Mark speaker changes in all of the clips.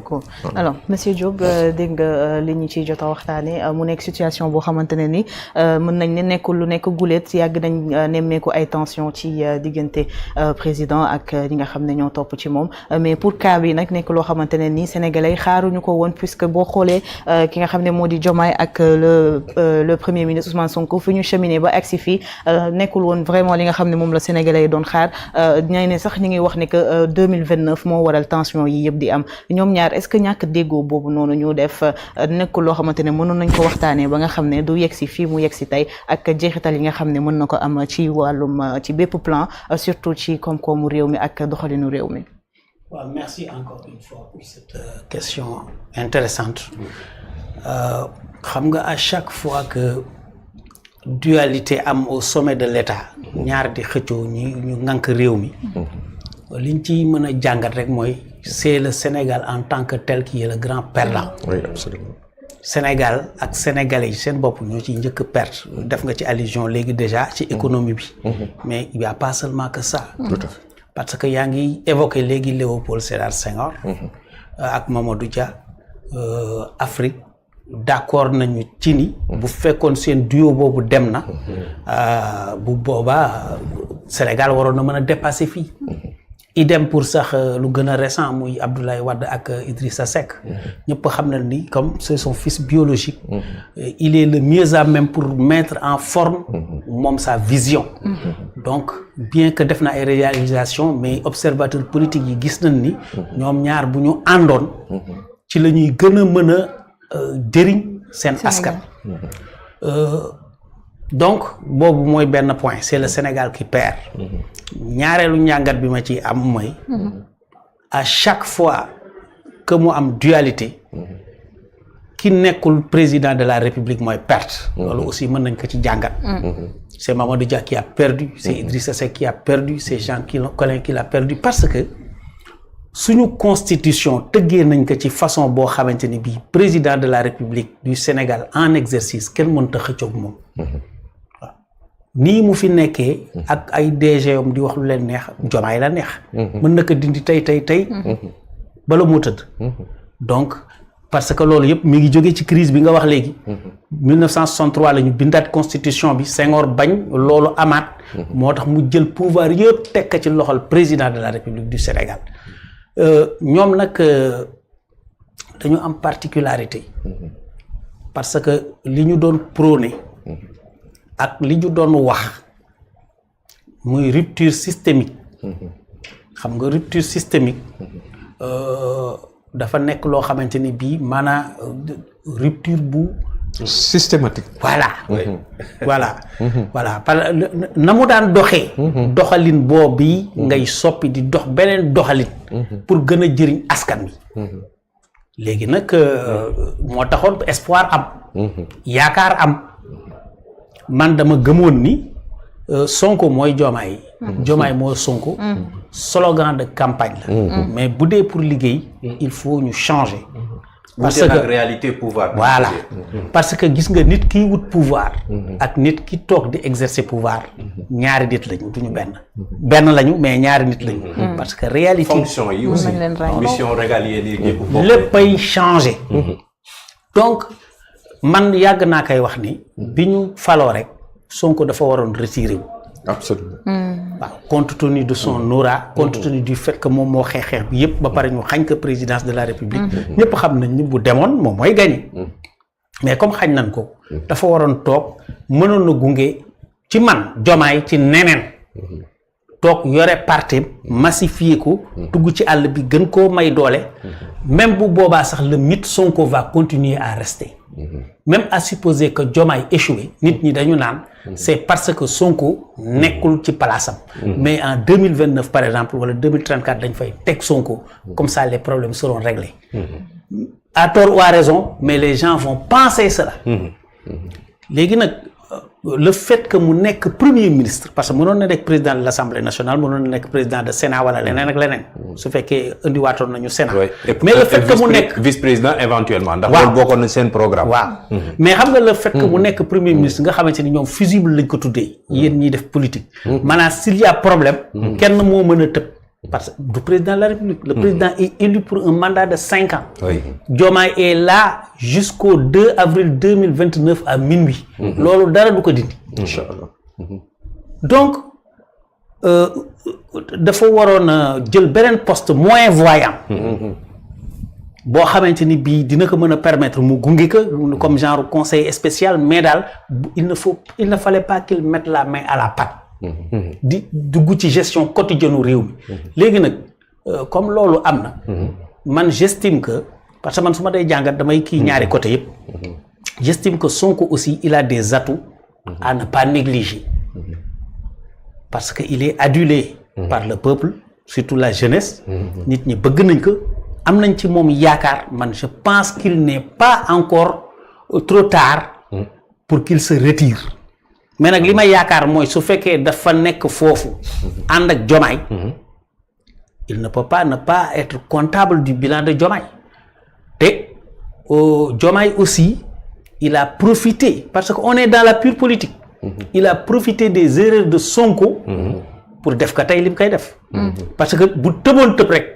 Speaker 1: beaucoup alors monsieur Diop dégg nga li ñu ciy jot a waxtaanee mu nekk situation boo xamante ne ni mën nañ ne nekkul lu nekk guléet yàgg nañ nemmeeku ay tension ci diggante président ak ñi nga xam ne ñoo topp ci moom mais pour cas bi nag nekk loo xamante ne ni sénégalais yi xaaruñu ko woon puisque boo xoolee ki nga xam ne moo di Diomaye ak le premier ministre Ousmane Sonko fi ñu cheminé ba agsi fii nekkul woon vraiment li nga xam ne moom la sénégalais yi doon xaar ñay ne sax ñi ngi wax ne que 2029 moo waral tension yi yëpp di am ñoom ñaar est-ce que ñàkk déggoo boobu noonu ñu def nekkul loo xamante ne mënoon nañ ko waxtaanee ba nga xam ne du yegsi fii mu yegsi tey ak jeexital yi nga xam ne mën na ko am ci wàllum ci bépp plan surtout ci koom-koomu réew mi ak doxalinu réew mi.
Speaker 2: waaw merci encore une fois pour cette question intéressante xam nga à chaque fois que dualité am au sommet de l'État ñaar di xëccoo ñu ŋànk réew mi liñ ci mën a jàngat rek mooy c'est le Sénégal en tant que tel qui est le grand perdant.
Speaker 3: Oui, absolument.
Speaker 2: Sénégal ak sénégalais yi seen bopp ñoo ci njëkk perte def nga ci allusion léegi déjà ci économie bi mais il y a pas seulement que ça.
Speaker 3: Tout à fait.
Speaker 2: parce que yaa ngi évoqué léegi Léopold Sédar Senghor ak Mamadou Dia Afrique d'accord nañu ci ni bu fekkoon seen duo boobu dem na bu boobaa Sénégal waroon na mën a dépasser fii idem pour sax lu gën a récent muy Abdoulaye Wade ak Idrissa Seck ñëpp xam na ni comme c'est son fils biologique il est le mieux à même pour mettre en forme moom sa vision donc bien que def na ay réalisation mais observateur politique yi gis nañ ni ñoom ñaar bu ñu àndoon ci la ñuy gën a mën a jëriñ seen askan donc boobu mooy benn point c'est le Sénégal qui perd ñaareelu njàngat bi ma ci am mooy à chaque fois que mu am dualité ki nekkul président de la République mooy perte loolu aussi mën nañ ko ci jàngat c'est Mamadou Dia qui a perdu c'est Idrissa Seck qui a perdu c'est Jean Collin qui l'a perdu parce que suñu constitution tëggee nañ ko ci façon boo xamante ni bii président de la République du Sénégal en exercice kenn mënta xëccoog moom nii mu fi nekkee ak ay DG di wax lu leen neex Diomaye la neex mën na ko dindi tey bala mu tëdd donc parce que loolu yëpp mi ngi jógee ci crise bi nga wax léegi 1963 la ñu bindaat constitution bi Senghor bañ loolu amaat moo tax mu jël pouvoir yëpp tekk ci loxol président de la République du Sénégal ñoom nag dañu am particularité parce que li ñu doon prôné ak li ñu doon wax muy rupture systémique xam nga rupture systémique dafa nekk loo xamante ni bii maanaam rupture bu
Speaker 3: systématique.
Speaker 2: voilà voilà na mu daan doxee doxalin boobu ngay soppi di dox beneen doxalin pour gën a jëriñ askan wi léegi nag moo taxoon espoir am yaakaar am man dama gëmoon ni Sonko mooy Diomaye Diomaye mooy Sonko slogan de campagne la mais bu dee pour liggéey il faut ñu changer parce que
Speaker 4: réalité pouvoir
Speaker 2: voilà parce que gis nga nit kiy wut pouvoir ak nit ki toog di exercer pouvoir ñaari nit lañu duñu benn lañu mais ñaari nit lañu parce que réalité
Speaker 4: fonction yi aussi mission régalienne yi
Speaker 2: léppay changer donc man yàgg naa koy wax ni bi ñu faloo rek Sonko dafa waroon retirer wu
Speaker 3: absolument
Speaker 2: waaw compte tenu de son aura compte tenu du fait que moom moo xeex bi yëpp ba pare ñu xañ ko présidence de la République ñëpp xam nañ ni bu demoon moom mooy gagné mais comme xañ nañ ko dafa waroon toog mënoon na gunge ci man Diomaye ci neneen toog yore parti massifier ko dugg ci àll bi gën koo may doole même bu boobaa sax le mythe Sonko va continuer à rester même à supposer que Diomaye échoué nit ñi dañu naan c'est parce que Sonko nekkul ci palaasam mais en 2029 par exemple wala 2034 dañ fay teg Sonko comme ça les problèmes seront réglés à tort ou à raison mais les gens vont penser cela léegi nag le fait que mu nekk premier ministre parce que mënoon na nekk président de l'Assemblée nationale mënoon na nekk président de Sénat wala leneen ak leneen su fekkee indiwaatoon nañu Sénat mais le fait que mu nekk
Speaker 4: vice-président éventuellement ndax loolu bokkoon na seen programme
Speaker 2: waaw mais xam nga le fait que mu nekk premier ministre nga xamante ni ñoom fusible lañ ko tuddee yéen ñiy def politique maanaam s'il y a problème kenn moo mën a tëb parce que du président de la République. Le président est élu pour un mandat de 5 ans.
Speaker 4: Oui.
Speaker 2: Diomaye est là jusqu'au 2 avril 2029 à minuit. loolu dara du ko dindi.
Speaker 3: Inch'Allah.
Speaker 2: donc dafa waroon a jël beneen poste moins voyant. boo xamante ni bii dina ko mën a permettre mu gunge ko comme genre conseil spécial mais daal il ne fallait pas qu'il mette la main à la pâte. di dugg ci gestion quotidienne réew mi. léegi nag comme loolu am na. man j'estime que parce que man su ma day jàngat damay kii ñaari côté yëpp. j'estime que Sonko aussi il a des atouts à ne pas négliger. parce que il est adulé par le peuple surtout la jeunesse. nit ñi bëgg nañ ko. am nañ ci moom yaakaar man je pense qu'il n'est pas encore trop tard pour qu'il se retire mais nag li ma yaakaar mooy su fekkee dafa nekk foofu ànd ak Diomaye il ne peut pas ne pas être comptable du bilan de Diomaye te Diomaye aussi il a profité parce que on est dans la pure politique il a profité des erreurs de Sonko pour def ko tey li mu koy def parce que bu tëboon tëb rek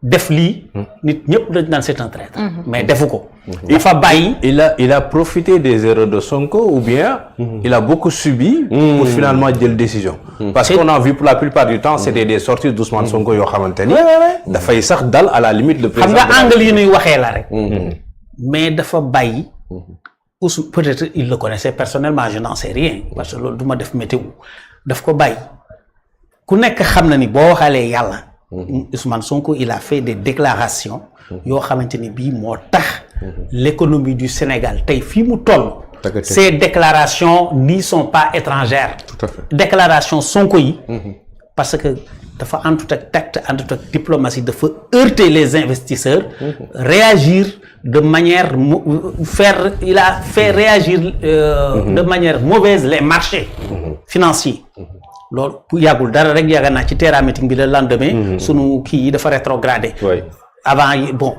Speaker 2: def lii nit ñëpp dañ naan c'est un traître mais defu ko dafa bàyyi
Speaker 4: il a profité des erreurs de Sonko ou bien il a beaucoup subi pour finalement jël décision parce qu'on a vu pour la plupart du temps c'était des sorties d'Ousmane Sonko yoo xamante ni dafay sax dal à la limite le président
Speaker 2: xam nga angle yi ñuy waxee la rek mais dafa bàyyi peut-être il le connaissait personnellement je n'en sais rien parce que loolu du ma def météo daf ko bàyyi ku nekk xam na ni boo waxalee yàlla Ousmane Sonko il a fait des déclarations yoo xamante ni bii moo tax l'économie du Sénégal tey fii mu toll ces déclarations n'y sont pas étrangères.
Speaker 3: Tout à fait.
Speaker 2: Déclaration Sonko yi parce que dafa àndut ak tact àndut ak diplomatie dafa heurter les investisseurs réagir de manière il a fait réagir de manière mauvaise les marchés financiers loolu bu yàggul dara rek yaakaar naa ci Terra Meeting bi le lendemain sunu kii yi dafa rétrogradé avant yi bon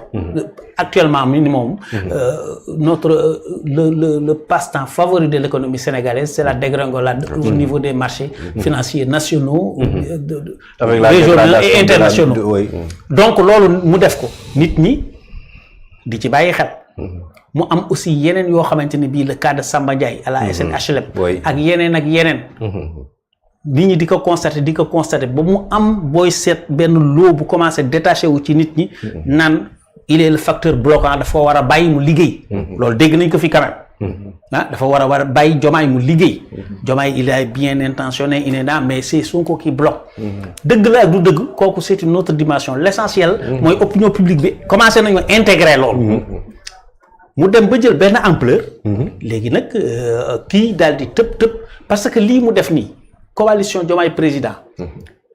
Speaker 2: actuellement minimum le passe-temps favori de l'économie sénégalaise c'est la dégringolade au niveau des marchés financiers nationaux régionaux et internationaux donc loolu mu def ko nit ñi di ci bàyyi xel mu am aussi yeneen yoo xamante ne bii le cas de Samba Ndiaye à la SNHLM ak yeneen nit ñi di ko constater ba mu am booy seet benn loo bu commencé détaché wu ci nit ñi naan il est le facteur bloquant dafa war a bàyyi mu liggéey loolu dégg nañ ko fi quand même dafa war a bàyyi Diomaye mu liggéey Diomaye il est bien intentionné il est là mais c'est Sonko qui bloque dëgg la ak du dëgg kooku c'est une autre dimension l'essentiel mooy opinion publique bi commencé nañu intégrer loolu mu dem ba jël benn ampleur léegi nag kii daal di tëb parce que lii mu def nii coalition Diomaye président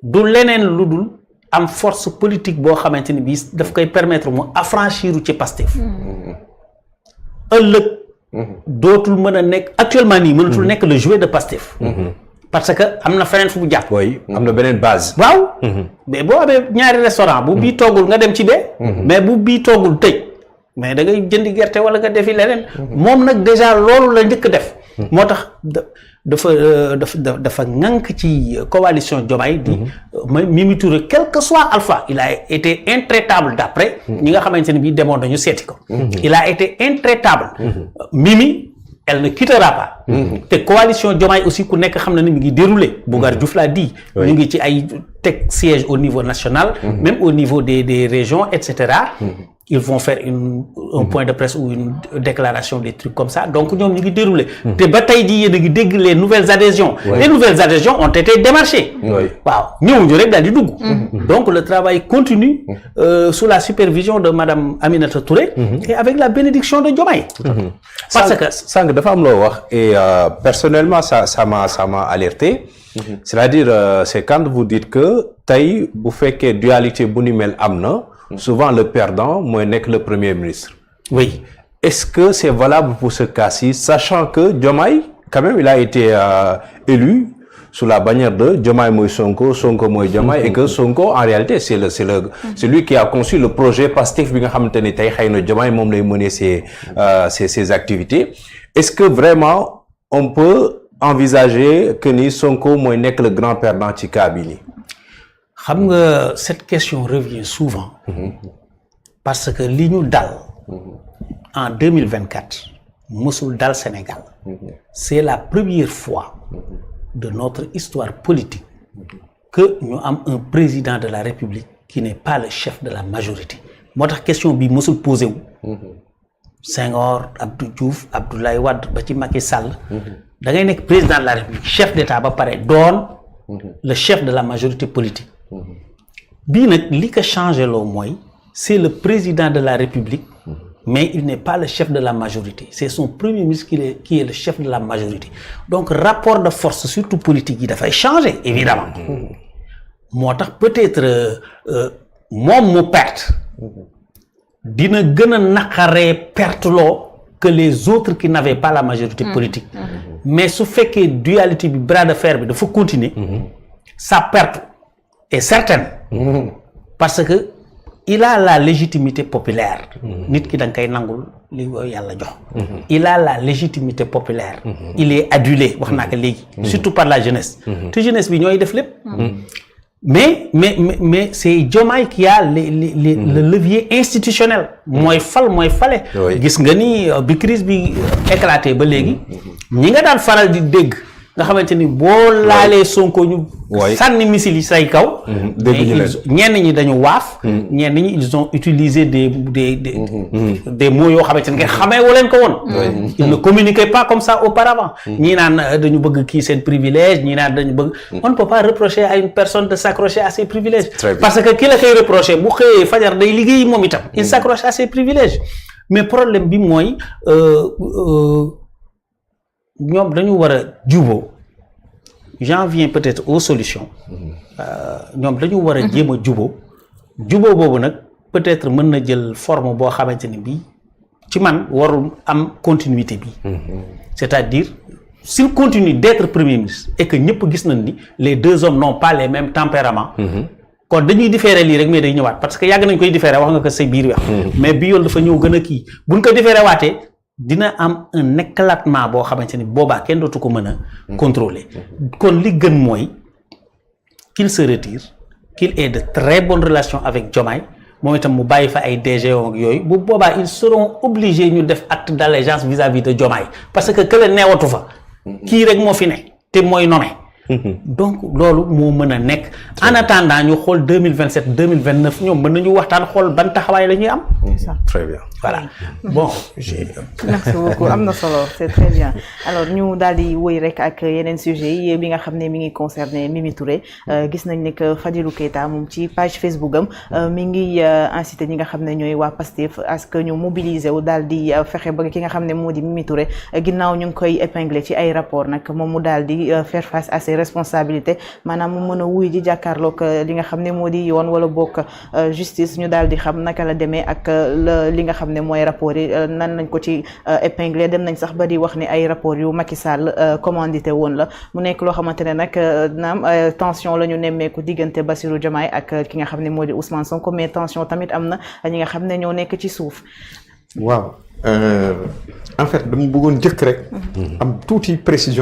Speaker 2: du leneen lu dul am force politique boo xamante ni bii daf koy permettre mu affranchir ci Pastef ëllëg dootul mën a nekk actuellement nii mënatul nekk le jouet de Pastef parce que am na feneen fu mu jàpp
Speaker 4: am na beneen base
Speaker 2: waaw mais boo amee ñaari restaurant bu bii toggul nga dem ci bee mais bu bii toggul tëj mais da ngay jëndi gerte wala nga defi leneen moom nag déjà loolu la njëkk def moo tax dafa ŋànk ci coalition Diomaye di Mimi Touré quel que soit Alpha il a été intraitable d'après ñi nga xamante ne bii demoon nañu seeti ko il a été intraitable Mimi elle ne quittera pas te coalition Diomaye aussi ku nekk xam na ni mi ngi déroulé Bougar Diouf l'a dit ñu ngi ci ay teg siège au niveau national même au niveau des régions etc. Ils vont faire un point de presse ou une déclaration des trucs comme ça donc ñoom ñu ngi déroulé te ba tey jii yéen a ngi dégg les nouvelles adhésions les nouvelles adhésions ont été démarchées waaw ñëwuñu rek daal di dugg donc le travail continue sous la supervision de madame Aminata Touré et avec la bénédiction de Diomaye parce que
Speaker 4: sànq dafa am loo wax et personnellement ça m'a alerté c'est-à-dire c'est quand vous dites que tey bu fekkee dualité bu ni mel am na souvent le perdant mooy nekk le premier ministre.
Speaker 2: Oui.
Speaker 4: Est-ce que c'est valable pour ce cas-ci, sachant que Diomaye, quand même, il a été élu sous la bannière de Diomaye mooy Sonko, Sonko mooy Diomaye, et que Sonko, en réalité, c'est lui qui a conçu le projet Pastef bi nga xamante ni tey xëy na Diomaye moom lay mener ses activités. Est-ce que vraiment on peut envisager que ni Sonko mooy nekk le grand perdant ci cas bi nii.
Speaker 2: xam nga cette question revient souvent parce que li ñu dal en 2024 mësul dal Sénégal c'est la première fois de notre histoire politique que ñu am un président de la République qui n'est pas le chef de la majorité moo tax question bi mësul posé wu Senghor Abdou Diouf Abdoulaye Wade ba ci Macky Sall da ngay nekk président de la République chef d'État ba pare doon le chef de la majorité politique bii nag li ko changé loo mooy c'est le président de la République mais il n'est pas le chef de la majorité c'est son premier ministre qui est le chef de la majorité donc rapport de force surtout politique yi dafay changer évidemment moo tax peut-être moom mu perte dina gën a naqaree perte loo que les autres qui n'avaient pas la majorité politique mais su fekkee dualité bi bras de fer bi dafa continuer sa perte est certaine parce que il a la légitimité populaire nit ki da nga koy nangul li yàlla jox il a la légitimité populaire il est adulé wax naa ko léegi surtout par la jeunesse te jeunesse bi ñooy def lépp mais c'est Diomaye qui a le levier institutionnel mooy fale gis nga ni bi crise bi éclaté ba léegi ñi nga daan faral di dégg nga xamante ni boo laalee Sonko ñu sànni missile yi say kaw ñenn ñi dañu waaf ñenn ñi ils ont utilisé des mots yoo xamante ni nga xamee waleen ko woon ils ne communiquaient pas comme ça auparavant ñii naan dañu bëgg kii seen privilège ñii naan dañu bëgg on ne peut pas reprocher à une personne de s'accrocher à ses privilèges parce que ki la koy reprocher bu xëyee fajar day liggéey moom itam il s'accroche à ses privilèges mais problème bi mooy ñoom dañu war a juboo j'en viens peut-être aux solutions ñoom dañu war a jéem a juboo boobu nag peut-être mën na jël forme boo xamante ni bii ci man warul am continuité bi c'est-à-dire s'il continue d'être premier ministre et que ñëpp gis nañ ni les deux hommes n'ont pas les mêmes tempéraments kon dañuy différer lii rek mais day ñëwaat parce que yàgg nañ koy différer wax nga ko say biir wax mais bi yoon dafa ñëw gën a kii buñ ko différer waatee dina am un éclatement boo xamante ni boobaa kenn dootu ko mën a contrôler kon li gën mooy qu'il se retire qu'il ait de très bonnes relations avec Diomaye moom itam mu bàyyi fa ay DG ak yooyu bu boobaa ils seront obligés ñu def acte d'allégeance vis-à-vis de Diomaye parce que kële neewatu fa kii rek moo fi ne te mooy nommé donc loolu moo mën a nekk en attendant ñu xool 2027 2029 ñoom mën nañu waxtaan xool ban taxawaay la ñuy am.
Speaker 1: c'est ça
Speaker 4: très bien
Speaker 2: voilà bon.
Speaker 1: merci beaucoup am na solo c'est très bien alors ñu daal di wëy rek ak yeneen sujets yi bi nga xam ne mi ngi concerné Mimi Touré gis nañ ne que Fadilou Keita moom ci page Facebook am mi ngi incité ñi nga xam ne ñooy waa Pastef à ce que ñu mobiliser wu daal di fexe ba ki nga xam ne moo di Mimi Touré ginnaaw ñu ngi koy épingler ci ay rapport nag moom mu daal di faire face à ses responsabilités maanaam mu mën a wuy ji jàkkaarloog li nga xam ne moo di yoon wala bokk justice ñu daal di xam naka la demee ak li nga xam ne mooy rapport yi nan nañ ko ci épinglé dem nañ sax ba di wax ni ay rapport yu Macky Sall commandité woon la mu nekk loo xamante ne nag naam tension la ñu nemmeeku diggante Bassirou Diomaye ak ki nga xam ne moo di Ousmane Sonko mais tension tamit am na ñi nga xam ne ñoo nekk ci suuf.
Speaker 3: waaw en fait dama bëggoon jëkk rek am tuuti précision